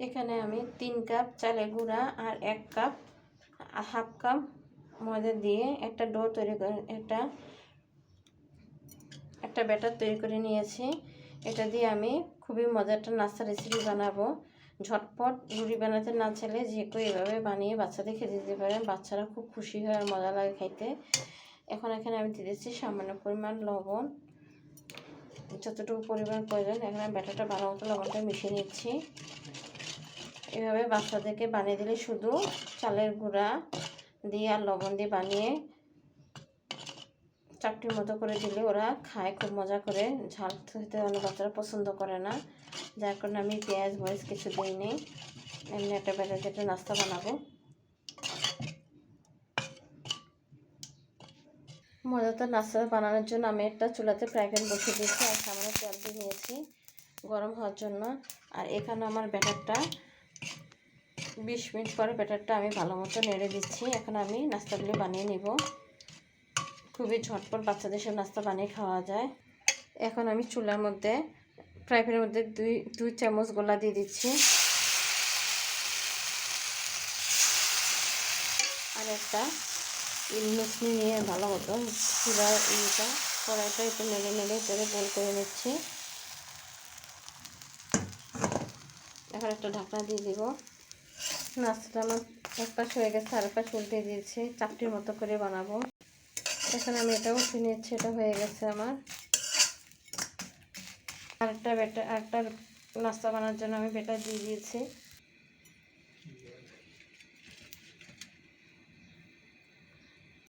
এখানে আমি 3 কাপ চালের গুঁড়া আর 1 কাপ হাফ কাপ ময়দা দিয়ে একটা ডো তৈরি করে একটা ব্যাটার তৈরি করে নিয়েছি। এটা দিয়ে আমি খুবই মজার একটা নাস্তা রেসিপি বানাবো। ঝটপট রুটি বানাতে না চাইলে যে কেউ এভাবে বানিয়ে বাচ্চাদের খেতে দিতে পারেন। বাচ্চারা খুব খুশি হয় আর মজা লাগে খাইতে। এখন এখানে আমি দিয়ে দিচ্ছি সামান্য পরিমাণ লবণ, যতটুকু পরিমাণ প্রয়োজন। এখানে ব্যাটারটা ভালো মতো লবণটা মিশিয়ে নিচ্ছি। এভাবে বাচ্চাদেরকে বানিয়ে দিলে শুধু চালের গুঁড়া দিয়ে আর লবণ দিয়ে বানিয়ে চাপটির মতো করে দিলে ওরা খায় খুব মজা করে। ঝাল খেতে অনেক বাচ্চারা পছন্দ করে না, যার কারণে আমি পেঁয়াজ মরিচ কিছু দিইনি। এমনি একটা ব্যাটার যেটা নাস্তা বানাবো। মজাদার নাস্তা বানানোর জন্য আমি একটা চুলাতে ফ্রাই প্যান বসিয়ে দিয়েছি আর সামান্য তেল দিয়ে নিয়েছি গরম হওয়ার জন্য। আর এখানে আমার ব্যাটারটা 20 মিনিট পরে ব্যাটারটা আমি ভালো মতো নেড়ে দিচ্ছি। এখন আমি নাস্তাগুলি বানিয়ে নিব। খুবই ঝটপট বাচ্চাদের সব নাস্তা বানিয়ে খাওয়া যায়। এখন আমি চুলার মধ্যে ফ্রাই প্যানের মধ্যে দুই চামচ গোলা দিয়ে দিচ্ছি আর একটা মিশিয়ে নিয়ে ভালো মতো চুলার কড়াইটা একটু নেড়ে নেড়ে করে গোল করে নিচ্ছি। এখন একটা ঢাকনা দিয়ে দিব। নাস্তাটা আমার এক পাশ হয়ে গেছে, আর এক পাশ উল্টে দিয়েছি। চাপটির মতো করে বানাবো। এখন আমি এটা উঠিয়ে নিচ্ছি। এটা হয়ে গেছে আমার। আরেকটা নাস্তা বানানোর জন্য আমি ব্যাটার দিয়ে দিয়েছি।